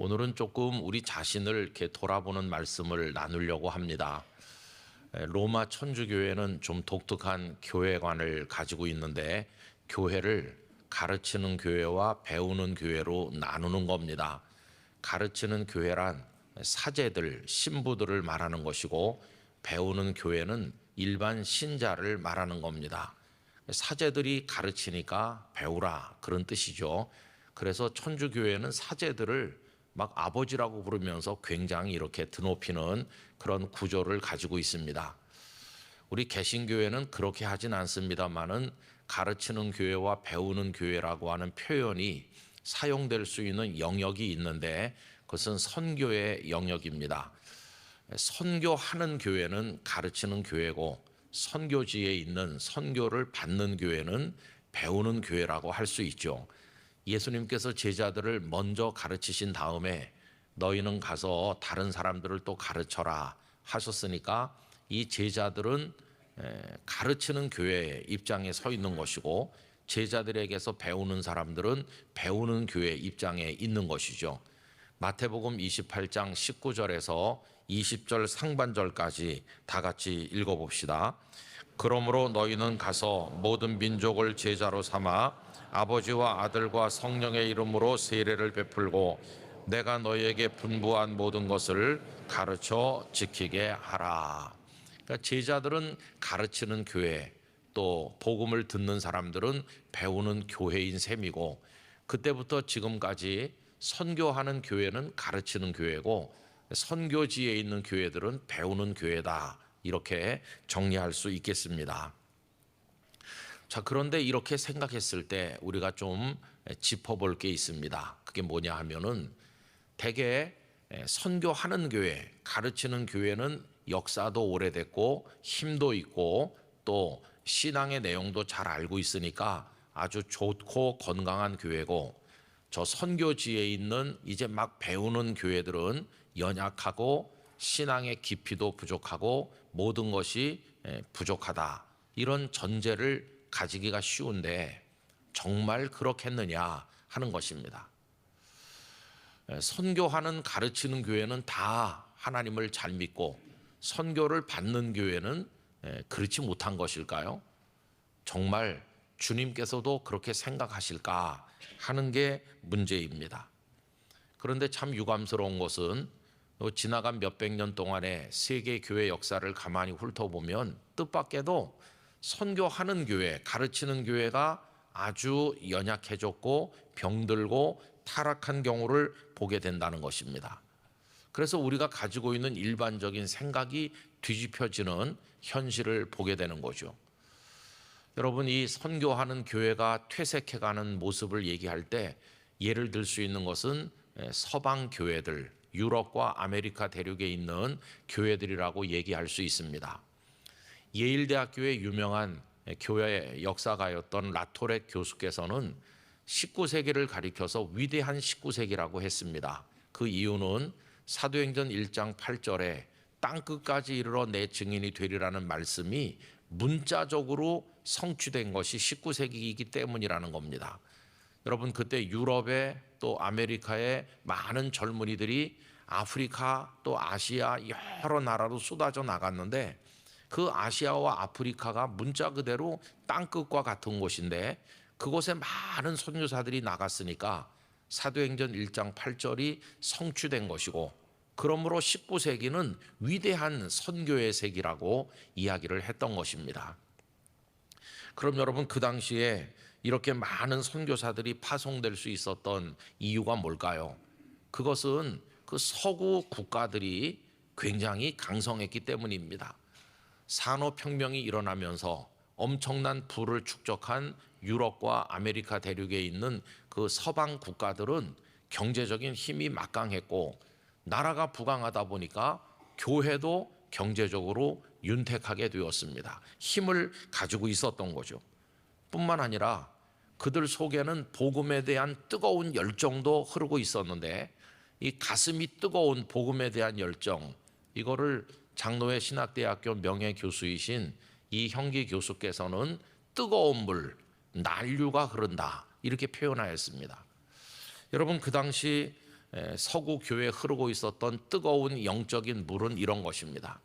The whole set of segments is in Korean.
오늘은 조금 우리 자신을 이렇게 돌아보는 말씀을 나누려고 합니다. 로마 천주교회는 좀 독특한 교회관을 가지고 있는데 교회를 가르치는 교회와 배우는 교회로 나누는 겁니다. 가르치는 교회란 사제들, 신부들을 말하는 것이고 배우는 교회는 일반 신자를 말하는 겁니다. 사제들이 가르치니까 배우라 그런 뜻이죠. 그래서 천주교회는 사제들을 막 아버지라고 부르면서 굉장히 이렇게 드높이는 그런 구조를 가지고 있습니다. 우리 개신교회는 그렇게 하진 않습니다만은 가르치는 교회와 배우는 교회라고 하는 표현이 사용될 수 있는 영역이 있는데 그것은 선교의 영역입니다. 선교하는 교회는 가르치는 교회고 선교지에 있는 선교를 받는 교회는 배우는 교회라고 할 수 있죠. 예수님께서 제자들을 먼저 가르치신 다음에 너희는 가서 다른 사람들을 또 가르쳐라 하셨으니까 이 제자들은 가르치는 교회의 입장에 서 있는 것이고 제자들에게서 배우는 사람들은 배우는 교회 입장에 있는 것이죠. 마태복음 28장 19절에서 20절 상반절까지 다 같이 읽어봅시다. 그러므로 너희는 가서 모든 민족을 제자로 삼아 아버지와 아들과 성령의 이름으로 세례를 베풀고 내가 너희에게 분부한 모든 것을 가르쳐 지키게 하라. 그러니까 제자들은 가르치는 교회, 또 복음을 듣는 사람들은 배우는 교회인 셈이고 그때부터 지금까지 선교하는 교회는 가르치는 교회고 선교지에 있는 교회들은 배우는 교회다. 이렇게 정리할 수 있겠습니다. 자, 그런데 이렇게 생각했을 때 우리가 좀 짚어볼 게 있습니다. 그게 뭐냐 하면은 대개 선교하는 교회, 가르치는 교회는 역사도 오래됐고 힘도 있고 또 신앙의 내용도 잘 알고 있으니까 아주 좋고 건강한 교회고 저 선교지에 있는 이제 막 배우는 교회들은 연약하고 신앙의 깊이도 부족하고 모든 것이 부족하다. 이런 전제를 가지기가 쉬운데 정말 그렇겠느냐 하는 것입니다. 선교하는 가르치는 교회는 다 하나님을 잘 믿고 선교를 받는 교회는 그렇지 못한 것일까요? 정말 주님께서도 그렇게 생각하실까 하는 게 문제입니다. 그런데 참 유감스러운 것은 지나간 몇백 년 동안의 세계 교회 역사를 가만히 훑어보면 뜻밖에도 선교하는 교회, 가르치는 교회가 아주 연약해졌고 병들고 타락한 경우를 보게 된다는 것입니다. 그래서 우리가 가지고 있는 일반적인 생각이 뒤집혀지는 현실을 보게 되는 거죠. 여러분, 이 선교하는 교회가 퇴색해가는 모습을 얘기할 때 예를 들 수 있는 것은 서방 교회들, 유럽과 아메리카 대륙에 있는 교회들이라고 얘기할 수 있습니다. 예일대학교의 유명한 교회 역사가였던 라토렉 교수께서는 19세기를 가리켜서 위대한 19세기라고 했습니다. 그 이유는 사도행전 1장 8절에 땅끝까지 이르러 내 증인이 되리라는 말씀이 문자적으로 성취된 것이 19세기이기 때문이라는 겁니다. 여러분, 그때 유럽에 또 아메리카의 많은 젊은이들이 아프리카 또 아시아 여러 나라로 쏟아져 나갔는데 그 아시아와 아프리카가 문자 그대로 땅끝과 같은 곳인데 그곳에 많은 선교사들이 나갔으니까 사도행전 1장 8절이 성취된 것이고 그러므로 19세기는 위대한 선교의 세기라고 이야기를 했던 것입니다. 그럼 여러분, 그 당시에 이렇게 많은 선교사들이 파송될 수 있었던 이유가 뭘까요? 그것은 그 서구 국가들이 굉장히 강성했기 때문입니다. 산업혁명이 일어나면서 엄청난 부를 축적한 유럽과 아메리카 대륙에 있는 그 서방 국가들은 경제적인 힘이 막강했고 나라가 부강하다 보니까 교회도 경제적으로 윤택하게 되었습니다. 힘을 가지고 있었던 거죠. 뿐만 아니라 그들 속에는 복음에 대한 뜨거운 열정도 흐르고 있었는데 이 가슴이 뜨거운 복음에 대한 열정, 이거를 장로회 신학대학교 명예교수이신 이형기 교수께서는 뜨거운 물, 난류가 흐른다 이렇게 표현하였습니다. 여러분, 그 당시 서구 교회에 흐르고 있었던 뜨거운 영적인 물은 이런 것입니다.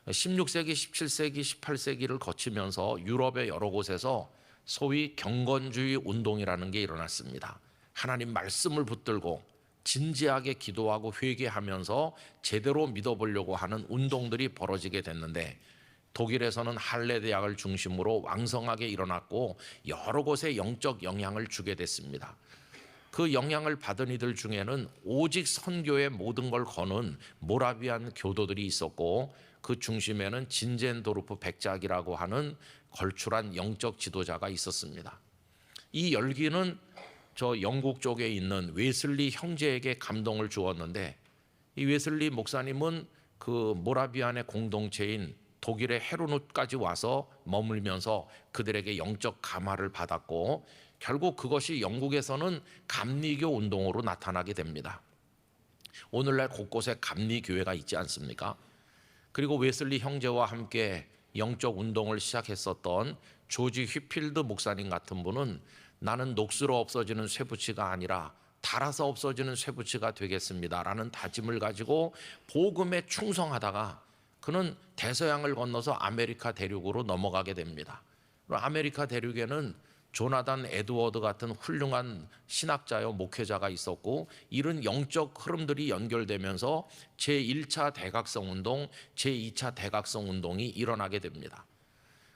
16세기, 17세기, 18세기를 거치면서 유럽의 여러 곳에서 소위 경건주의 운동이라는 게 일어났습니다. 하나님 말씀을 붙들고 진지하게 기도하고 회개하면서 제대로 믿어보려고 하는 운동들이 벌어지게 됐는데, 독일에서는 할레 대학을 중심으로 왕성하게 일어났고 여러 곳에 영적 영향을 주게 됐습니다. 그 영향을 받은 이들 중에는 오직 선교의 모든 걸 거는 모라비안 교도들이 있었고, 그 중심에는 진젠도르프 백작이라고 하는 걸출한 영적 지도자가 있었습니다. 이 열기는 저 영국 쪽에 있는 웨슬리 형제에게 감동을 주었는데, 이 웨슬리 목사님은 그 모라비안의 공동체인 독일의 헤르누트까지 와서 머물면서 그들에게 영적 감화를 받았고, 결국 그것이 영국에서는 감리교 운동으로 나타나게 됩니다. 오늘날 곳곳에 감리교회가 있지 않습니까? 그리고 웨슬리 형제와 함께 영적 운동을 시작했었던 조지 휘필드 목사님 같은 분은 나는 녹슬어 없어지는 쇠붙이가 아니라 닳아서 없어지는 쇠붙이가 되겠습니다라는 다짐을 가지고 복음에 충성하다가 그는 대서양을 건너서 아메리카 대륙으로 넘어가게 됩니다. 아메리카 대륙에는 조나단 에드워드 같은 훌륭한 신학자요 목회자가 있었고, 이런 영적 흐름들이 연결되면서 제1차 대각성 운동, 제2차 대각성 운동이 일어나게 됩니다.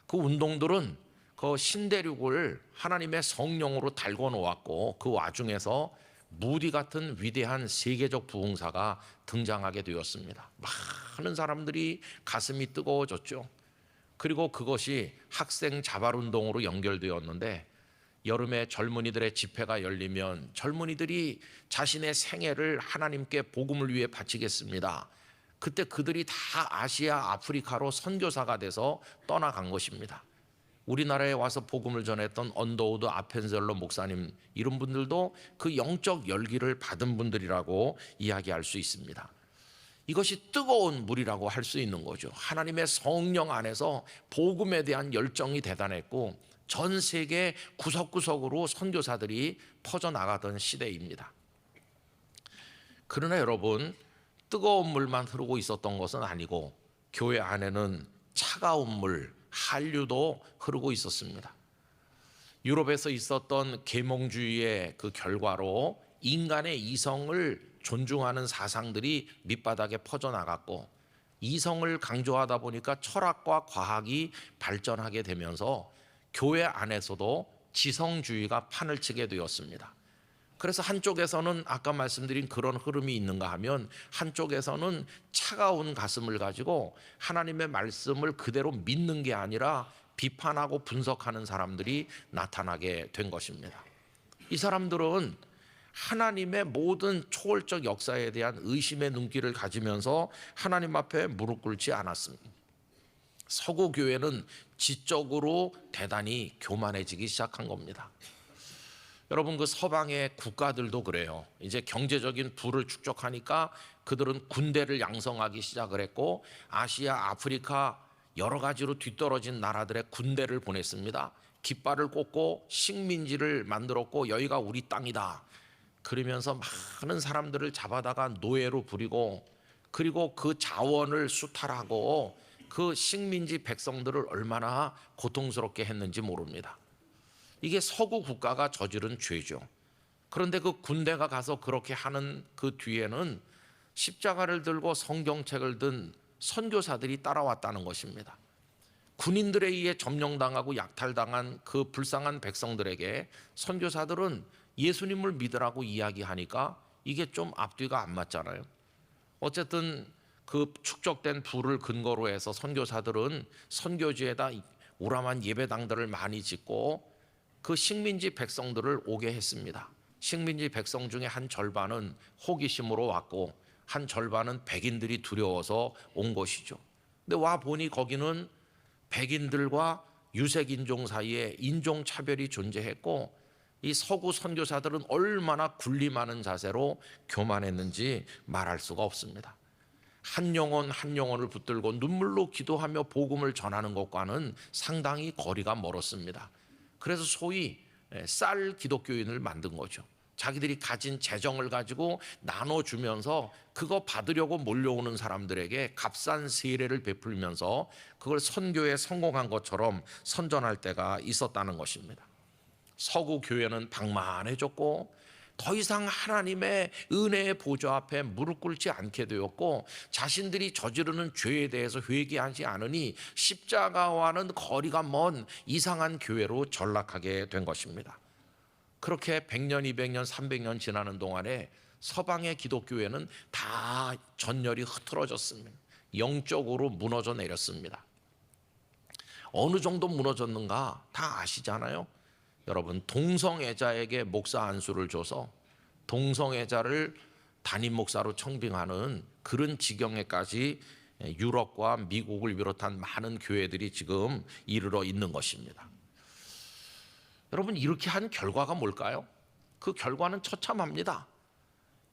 그 운동들은 그 신대륙을 하나님의 성령으로 달궈 놓았고, 그 와중에서 무디 같은 위대한 세계적 부흥사가 등장하게 되었습니다. 많은 사람들이 가슴이 뜨거워졌죠. 그리고 그것이 학생 자발운동으로 연결되었는데, 여름에 젊은이들의 집회가 열리면 젊은이들이 자신의 생애를 하나님께 복음을 위해 바치겠습니다. 그때 그들이 다 아시아, 아프리카로 선교사가 돼서 떠나간 것입니다. 우리나라에 와서 복음을 전했던 언더우드 아펜젤러 목사님, 이런 분들도 그 영적 열기를 받은 분들이라고 이야기할 수 있습니다. 이것이 뜨거운 물이라고 할 수 있는 거죠. 하나님의 성령 안에서 복음에 대한 열정이 대단했고, 전 세계 구석구석으로 선교사들이 퍼져나가던 시대입니다. 그러나 여러분, 뜨거운 물만 흐르고 있었던 것은 아니고 교회 안에는 차가운 물, 한류도 흐르고 있었습니다. 유럽에서 있었던 계몽주의의 그 결과로 인간의 이성을 존중하는 사상들이 밑바닥에 퍼져나갔고, 이성을 강조하다 보니까 철학과 과학이 발전하게 되면서 교회 안에서도 지성주의가 판을 치게 되었습니다. 그래서 한쪽에서는 아까 말씀드린 그런 흐름이 있는가 하면, 한쪽에서는 차가운 가슴을 가지고 하나님의 말씀을 그대로 믿는 게 아니라 비판하고 분석하는 사람들이 나타나게 된 것입니다. 이 사람들은 하나님의 모든 초월적 역사에 대한 의심의 눈길을 가지면서 하나님 앞에 무릎 꿇지 않았습니다. 서구 교회는 지적으로 대단히 교만해지기 시작한 겁니다. 여러분, 그 서방의 국가들도 그래요. 이제 경제적인 부를 축적하니까 그들은 군대를 양성하기 시작을 했고, 아시아, 아프리카 여러 가지로 뒤떨어진 나라들의 군대를 보냈습니다. 깃발을 꽂고 식민지를 만들었고, 여기가 우리 땅이다 그러면서 많은 사람들을 잡아다가 노예로 부리고, 그리고 그 자원을 수탈하고 그 식민지 백성들을 얼마나 고통스럽게 했는지 모릅니다. 이게 서구 국가가 저지른 죄죠. 그런데 그 군대가 가서 그렇게 하는 그 뒤에는 십자가를 들고 성경책을 든 선교사들이 따라왔다는 것입니다. 군인들에 의해 점령당하고 약탈당한 그 불쌍한 백성들에게 선교사들은 예수님을 믿으라고 이야기하니까 이게 좀 앞뒤가 안 맞잖아요. 어쨌든 그 축적된 부를 근거로 해서 선교사들은 선교지에다 우람한 예배당들을 많이 짓고 그 식민지 백성들을 오게 했습니다. 식민지 백성 중에 한 절반은 호기심으로 왔고, 한 절반은 백인들이 두려워서 온 것이죠. 근데 와 보니 거기는 백인들과 유색인종 사이에 인종차별이 존재했고, 이 서구 선교사들은 얼마나 군림하는 자세로 교만했는지 말할 수가 없습니다. 한 영혼 한 영혼을 붙들고 눈물로 기도하며 복음을 전하는 것과는 상당히 거리가 멀었습니다. 그래서 소위 쌀 기독교인을 만든 거죠. 자기들이 가진 재정을 가지고 나눠주면서 그거 받으려고 몰려오는 사람들에게 값싼 세례를 베풀면서 그걸 선교에 성공한 것처럼 선전할 때가 있었다는 것입니다. 서구 교회는 방만해졌고 더 이상 하나님의 은혜의 보좌 앞에 무릎 꿇지 않게 되었고, 자신들이 저지르는 죄에 대해서 회개하지 않으니 십자가와는 거리가 먼 이상한 교회로 전락하게 된 것입니다. 그렇게 100년, 200년, 300년 지나는 동안에 서방의 기독교회는 다 전열이 흐트러졌습니다. 영적으로 무너져 내렸습니다. 어느 정도 무너졌는가 다 아시잖아요. 여러분, 동성애자에게 목사 안수를 줘서 동성애자를 담임 목사로 청빙하는 그런 지경에까지 유럽과 미국을 비롯한 많은 교회들이 지금 이르러 있는 것입니다. 여러분, 이렇게 한 결과가 뭘까요? 그 결과는 처참합니다.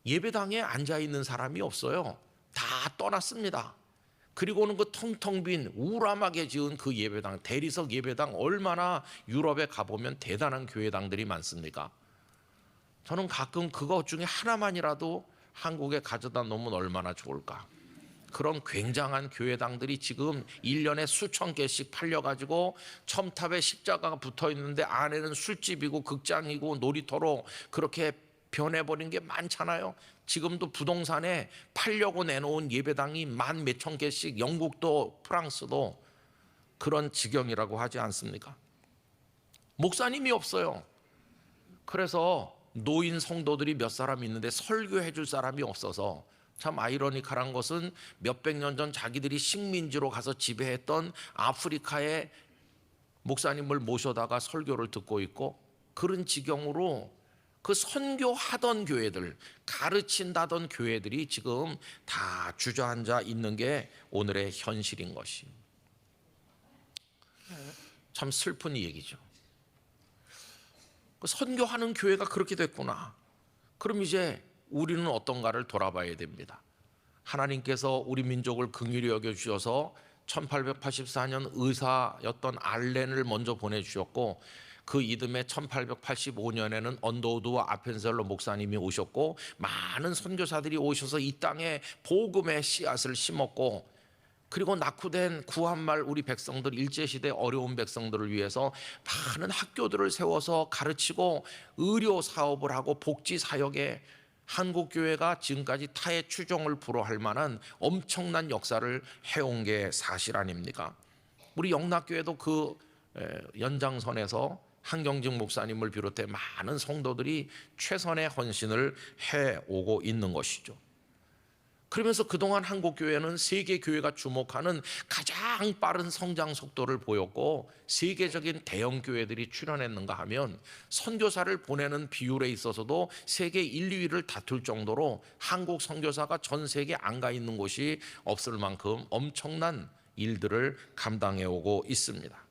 예배당에 앉아있는 사람이 없어요. 다 떠났습니다. 그리고는 그 텅텅 빈 우람하게 지은 그 예배당, 대리석 예배당, 얼마나 유럽에 가보면 대단한 교회당들이 많습니까? 저는 가끔 그것 중에 하나만이라도 한국에 가져다 놓으면 얼마나 좋을까. 그런 굉장한 교회당들이 지금 1년에 수천 개씩 팔려가지고 첨탑에 십자가가 붙어있는데 안에는 술집이고 극장이고 놀이터로 그렇게 변해버린 게 많잖아요. 지금도 부동산에 팔려고 내놓은 예배당이 만 몇천 개씩, 영국도 프랑스도 그런 지경이라고 하지 않습니까? 목사님이 없어요. 그래서 노인 성도들이 몇 사람 있는데 설교해 줄 사람이 없어서, 참 아이러니컬한 것은 몇백 년 전 자기들이 식민지로 가서 지배했던 아프리카의 목사님을 모셔다가 설교를 듣고 있고, 그런 지경으로 그 선교하던 교회들, 가르친다던 교회들이 지금 다 주저앉아 있는 게 오늘의 현실인 것이. 참 슬픈 얘기죠. 선교하는 교회가 그렇게 됐구나. 그럼 이제 우리는 어떤가를 돌아봐야 됩니다. 하나님께서 우리 민족을 긍휼히 여겨주셔서 1884년 의사였던 알렌을 먼저 보내주셨고, 그 이듬해 1885년에는 언더우드와 아펜셀러 목사님이 오셨고, 많은 선교사들이 오셔서 이 땅에 복음의 씨앗을 심었고, 그리고 낙후된 구한말 우리 백성들, 일제시대 어려운 백성들을 위해서 많은 학교들을 세워서 가르치고 의료 사업을 하고 복지 사역에 한국교회가 지금까지 타의 추종을 불허할 만한 엄청난 역사를 해온 게 사실 아닙니까? 우리 영락교회도 그 연장선에서 한경직 목사님을 비롯해 많은 성도들이 최선의 헌신을 해오고 있는 것이죠. 그러면서 그동안 한국교회는 세계교회가 주목하는 가장 빠른 성장 속도를 보였고, 세계적인 대형교회들이 출현했는가 하면 선교사를 보내는 비율에 있어서도 세계 1, 2위를 다툴 정도로 한국 선교사가 전 세계에 안 가 있는 곳이 없을 만큼 엄청난 일들을 감당해오고 있습니다.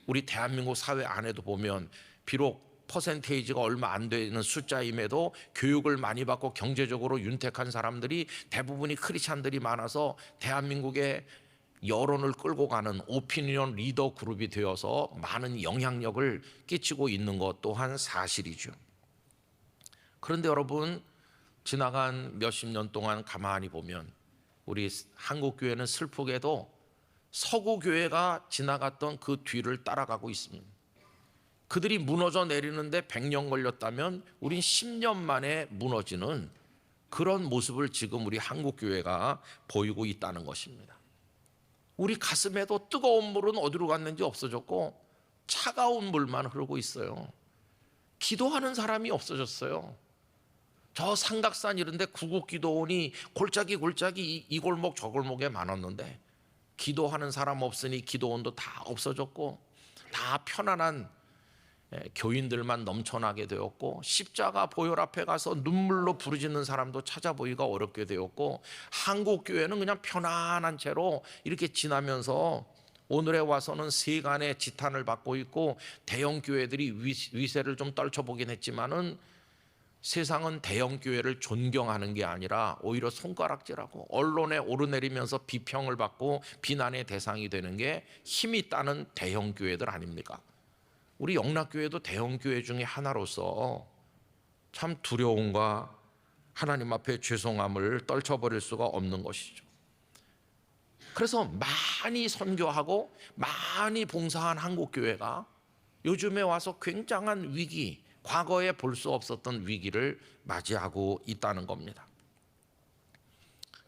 우리 대한민국 사회 안에도 보면 비록 퍼센테이지가 얼마 안 되는 숫자임에도 교육을 많이 받고 경제적으로 윤택한 사람들이 대부분이 크리스찬들이 많아서 대한민국의 여론을 끌고 가는 오피니언 리더 그룹이 되어서 많은 영향력을 끼치고 있는 것 또한 사실이죠. 그런데 여러분, 지나간 몇십 년 동안 가만히 보면 우리 한국교회는 슬프게도 서구교회가 지나갔던 그 뒤를 따라가고 있습니다. 그들이 무너져 내리는데 100년 걸렸다면 우린 10년 만에 무너지는 그런 모습을 지금 우리 한국교회가 보이고 있다는 것입니다. 우리 가슴에도 뜨거운 물은 어디로 갔는지 없어졌고 차가운 물만 흐르고 있어요. 기도하는 사람이 없어졌어요. 저 삼각산 이런데 구국기도원이 골짜기 이 골목 저 골목에 많았는데 기도하는 사람 없으니 기도원도 다 없어졌고, 다 편안한 교인들만 넘쳐나게 되었고, 십자가 보혈 앞에 가서 눈물로 부르짖는 사람도 찾아보기가 어렵게 되었고, 한국교회는 그냥 편안한 채로 이렇게 지나면서 오늘에 와서는 세간의 지탄을 받고 있고, 대형교회들이 위세를 좀 떨쳐보긴 했지만은 세상은 대형교회를 존경하는 게 아니라 오히려 손가락질하고 언론에 오르내리면서 비평을 받고 비난의 대상이 되는 게 힘이 있다는 대형교회들 아닙니까? 우리 영락교회도 대형교회 중에 하나로서 참 두려움과 하나님 앞에 죄송함을 떨쳐버릴 수가 없는 것이죠. 그래서 많이 선교하고 많이 봉사한 한국교회가 요즘에 와서 굉장한 위기, 과거에 볼 수 없었던 위기를 맞이하고 있다는 겁니다.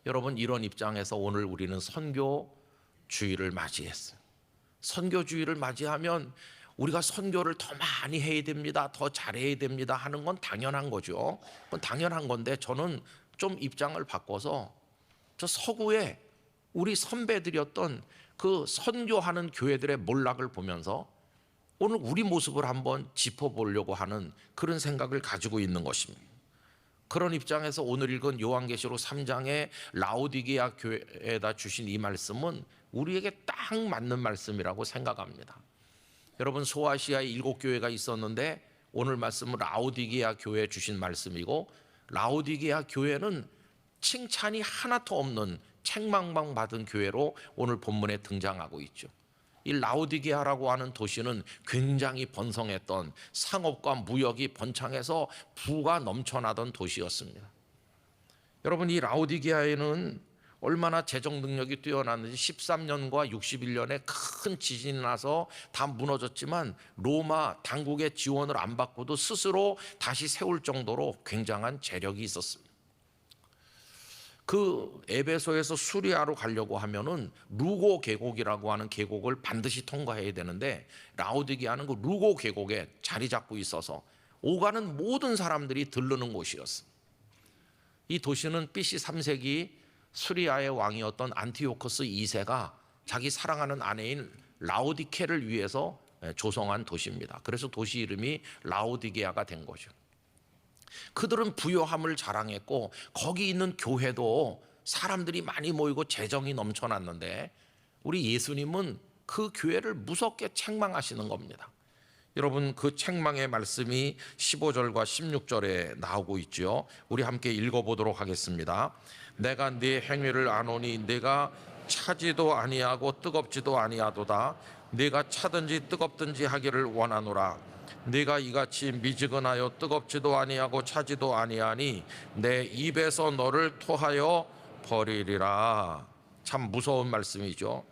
여러분, 이런 입장에서 오늘 우리는 선교주의를 맞이했어요. 선교주의를 맞이하면 우리가 선교를 더 많이 해야 됩니다, 더 잘해야 됩니다 하는 건 당연한 거죠. 그건 당연한 건데, 저는 좀 입장을 바꿔서 저 서구에 우리 선배들이었던 그 선교하는 교회들의 몰락을 보면서 오늘 우리 모습을 한번 짚어보려고 하는 그런 생각을 가지고 있는 것입니다. 그런 입장에서 오늘 읽은 요한계시록 3장의 라오디게아 교회에다 주신 이 말씀은 우리에게 딱 맞는 말씀이라고 생각합니다. 여러분, 소아시아에 7교회가 있었는데 오늘 말씀은 라오디게아 교회에 주신 말씀이고, 라오디게아 교회는 칭찬이 하나도 없는 책망만 받은 교회로 오늘 본문에 등장하고 있죠. 이 라오디게아라고 하는 도시는 굉장히 번성했던, 상업과 무역이 번창해서 부가 넘쳐나던 도시였습니다. 여러분, 이 라오디게아에는 얼마나 재정 능력이 뛰어났는지 13년과 61년에 큰 지진이 나서 다 무너졌지만 로마 당국의 지원을 안 받고도 스스로 다시 세울 정도로 굉장한 재력이 있었습니다. 그 에베소에서 수리아로 가려고 하면은 루고 계곡이라고 하는 계곡을 반드시 통과해야 되는데, 라오디게아는 그 루고 계곡에 자리 잡고 있어서 오가는 모든 사람들이 들르는 곳이었습니다. 이 도시는 BC 3세기 수리아의 왕이었던 안티오코스 2세가 자기 사랑하는 아내인 라오디케를 위해서 조성한 도시입니다. 그래서 도시 이름이 라오디게아가 된 거죠. 그들은 부요함을 자랑했고 거기 있는 교회도 사람들이 많이 모이고 재정이 넘쳐났는데, 우리 예수님은 그 교회를 무섭게 책망하시는 겁니다. 여러분, 그 책망의 말씀이 15절과 16절에 나오고 있죠. 우리 함께 읽어보도록 하겠습니다. 내가 네 행위를 아노니 네가 차지도 아니하고 뜨겁지도 아니하도다. 네가 차든지 뜨겁든지 하기를 원하노라. 네가 이같이 미지근하여 뜨겁지도 아니하고 차지도 아니하니 내 입에서 너를 토하여 버리리라. 참 무서운 말씀이죠.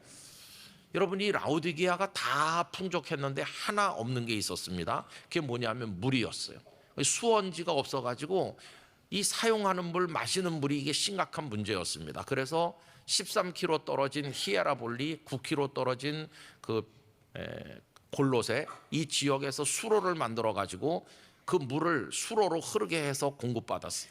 여러분, 이 라오디게아가 다 풍족했는데 하나 없는 게 있었습니다. 그게 뭐냐면 물이었어요. 수원지가 없어가지고 이 사용하는 물, 마시는 물이 이게 심각한 문제였습니다. 그래서 13km 떨어진 히에라볼리, 9km 떨어진 그 골로새 이 지역에서 수로를 만들어 가지고 그 물을 수로로 흐르게 해서 공급받았어요.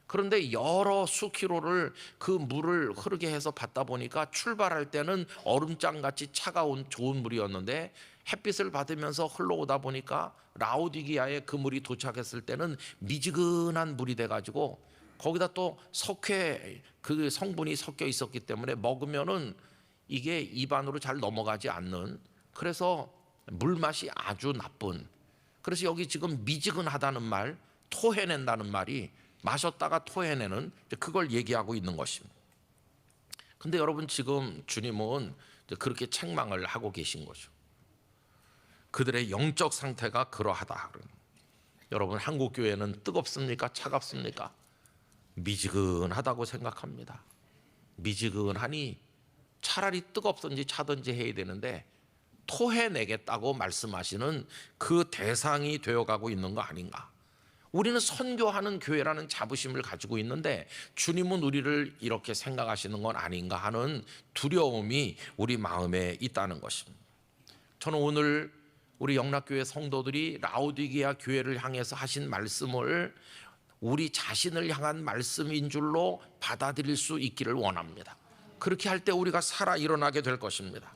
그런데 여러 수키로를 그 물을 흐르게 해서 받다 보니까 출발할 때는 얼음장같이 차가운 좋은 물이었는데, 햇빛을 받으면서 흘러오다 보니까 라오디게아에 그 물이 도착했을 때는 미지근한 물이 돼가지고 거기다 또 석회 그 성분이 섞여 있었기 때문에 먹으면은 이게 입안으로 잘 넘어가지 않는, 그래서 물맛이 아주 나쁜, 그래서 여기 지금 미지근하다는 말, 토해낸다는 말이 마셨다가 토해내는, 그걸 얘기하고 있는 것입니다. 근데 여러분, 지금 주님은 그렇게 책망을 하고 계신 거죠. 그들의 영적 상태가 그러하다. 여러분, 한국 교회는 뜨겁습니까? 차갑습니까? 미지근하다고 생각합니다. 미지근하니 차라리 뜨겁든지 차든지 해야 되는데 토해내겠다고 말씀하시는 그 대상이 되어가고 있는 거 아닌가? 우리는 선교하는 교회라는 자부심을 가지고 있는데 주님은 우리를 이렇게 생각하시는 건 아닌가 하는 두려움이 우리 마음에 있다는 것입니다. 저는 오늘 우리 영락교회 성도들이 라오디게아 교회를 향해서 하신 말씀을 우리 자신을 향한 말씀인 줄로 받아들일 수 있기를 원합니다. 그렇게 할 때 우리가 살아 일어나게 될 것입니다.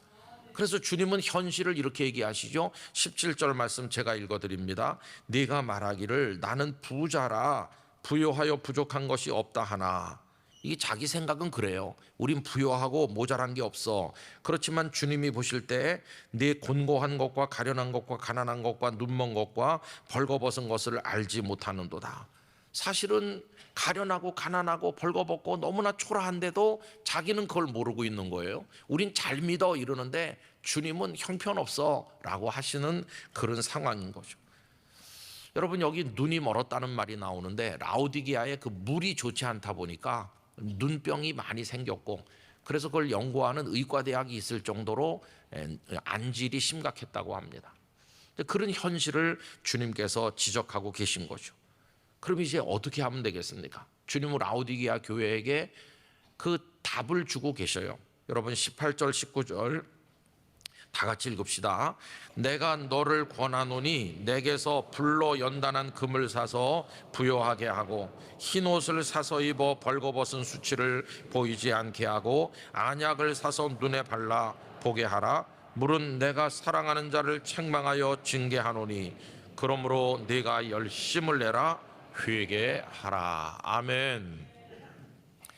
그래서 주님은 현실을 이렇게 얘기하시죠. 17절 말씀 제가 읽어드립니다. 네가 말하기를 나는 부자라 부요하여 부족한 것이 없다 하나. 이게 자기 생각은 그래요. 우린 부요하고 모자란 게 없어. 그렇지만 주님이 보실 때 네 곤고한 것과 가련한 것과 가난한 것과 눈먼 것과 벌거벗은 것을 알지 못하는도다. 사실은 가련하고 가난하고 벌거벗고 너무나 초라한데도 자기는 그걸 모르고 있는 거예요. 우린 잘 믿어 이러는데 주님은 형편없어 라고 하시는 그런 상황인 거죠. 여러분 여기 눈이 멀었다는 말이 나오는데 라오디게아에 그 물이 좋지 않다 보니까 눈병이 많이 생겼고 그래서 그걸 연구하는 의과대학이 있을 정도로 안질이 심각했다고 합니다. 그런 현실을 주님께서 지적하고 계신 거죠. 그럼 이제 어떻게 하면 되겠습니까? 주님은 라오디게아 교회에게 그 답을 주고 계셔요. 여러분 18절 19절 다 같이 읽읍시다. 내가 너를 권하노니 내게서 불로 연단한 금을 사서 부요하게 하고 흰옷을 사서 입어 벌거벗은 수치를 보이지 않게 하고 안약을 사서 눈에 발라 보게 하라. 물은 내가 사랑하는 자를 책망하여 징계하노니 그러므로 네가 열심을 내라 회개하라. 아멘.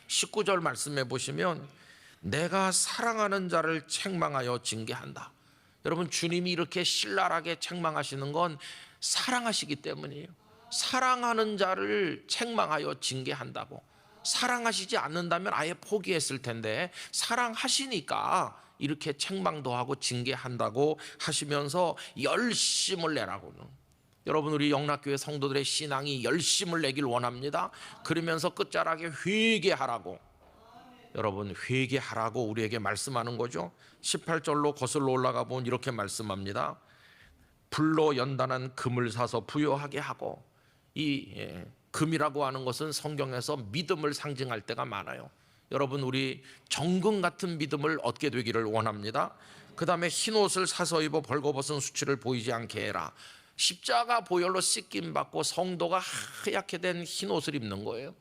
19절 말씀해 보시면 내가 사랑하는 자를 책망하여 징계한다. 여러분 주님이 이렇게 신랄하게 책망하시는 건 사랑하시기 때문이에요. 사랑하는 자를 책망하여 징계한다고. 사랑하시지 않는다면 아예 포기했을 텐데 사랑하시니까 이렇게 책망도 하고 징계한다고 하시면서 열심을 내라고는. 여러분 우리 영락교회 성도들의 신앙이 열심을 내길 원합니다. 그러면서 끝자락에 회개하라고. 여러분 회개하라고 우리에게 말씀하는 거죠. 18절로 거슬러 올라가 보면 이렇게 말씀합니다. 불로 연단한 금을 사서 부요하게 하고. 이 금이라고 하는 것은 성경에서 믿음을 상징할 때가 많아요. 여러분 우리 정금 같은 믿음을 얻게 되기를 원합니다. 그 다음에 흰옷을 사서 입어 벌거벗은 수치를 보이지 않게 해라. 십자가 보혈로 씻김 받고 성도가 하얗게 된 흰옷을 입는 거예요.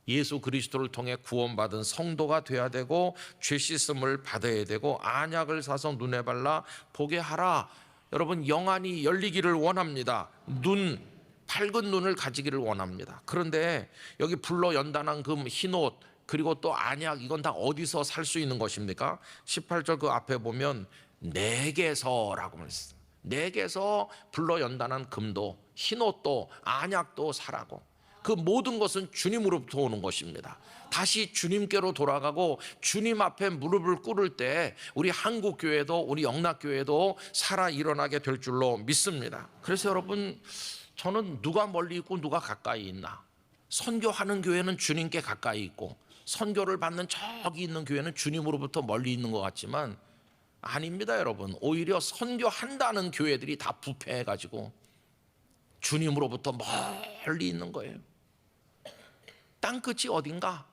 예수 그리스도를 통해 구원받은 성도가 돼야 되고 죄 씻음을 받아야 되고 안약을 사서 눈에 발라 보게 하라. 여러분 영안이 열리기를 원합니다. 밝은 눈을 가지기를 원합니다. 그런데 여기 불로 연단한 금, 흰옷 그리고 또 안약 이건 다 어디서 살 수 있는 것입니까? 18절 그 앞에 보면 내게서라고 말했어요. 내게서 불로 연단한 금도 흰옷도 안약도 사라고. 그 모든 것은 주님으로부터 오는 것입니다. 다시 주님께로 돌아가고 주님 앞에 무릎을 꿇을 때 우리 한국교회도 우리 영락교회도 살아 일어나게 될 줄로 믿습니다. 그래서 여러분 저는 누가 멀리 있고 누가 가까이 있나? 선교하는 교회는 주님께 가까이 있고 선교를 받는 저기 있는 교회는 주님으로부터 멀리 있는 것 같지만 아닙니다. 여러분 오히려 선교한다는 교회들이 다 부패해가지고 주님으로부터 멀리 있는 거예요. 땅끝이 어딘가?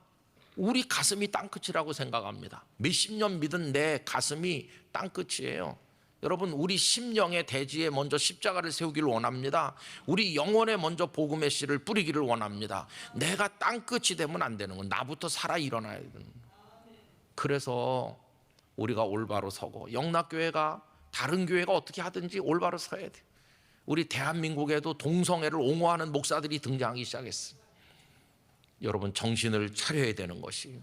우리 가슴이 땅끝이라고 생각합니다. 몇십 년 믿은 내 가슴이 땅끝이에요. 여러분 우리 심령의 대지에 먼저 십자가를 세우기를 원합니다. 우리 영혼에 먼저 복음의 씨를 뿌리기를 원합니다. 내가 땅끝이 되면 안 되는 건 나부터 살아 일어나야 되는 거예요. 그래서 우리가 올바로 서고 영락교회가 다른 교회가 어떻게 하든지 올바로 서야 돼요. 우리 대한민국에도 동성애를 옹호하는 목사들이 등장하기 시작했어요. 여러분 정신을 차려야 되는 것이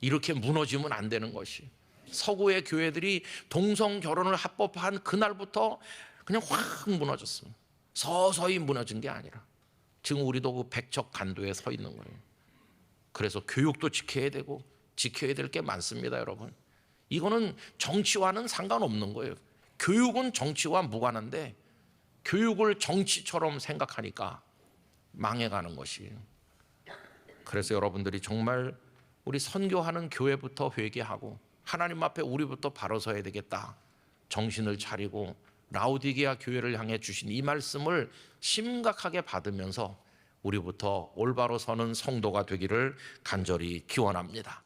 이렇게 무너지면 안 되는 것이 서구의 교회들이 동성 결혼을 합법한 그날부터 그냥 확 무너졌습니다. 서서히 무너진 게 아니라 지금 우리도 그 백척간도에 서 있는 거예요. 그래서 교육도 지켜야 되고 지켜야 될 게 많습니다. 여러분 이거는 정치와는 상관없는 거예요. 교육은 정치와 무관한데 교육을 정치처럼 생각하니까 망해가는 것이에요. 그래서 여러분들이 정말 우리 선교하는 교회부터 회개하고 하나님 앞에 우리부터 바로 서야 되겠다. 정신을 차리고 라오디게아 교회를 향해 주신 이 말씀을 심각하게 받으면서 우리부터 올바로 서는 성도가 되기를 간절히 기원합니다.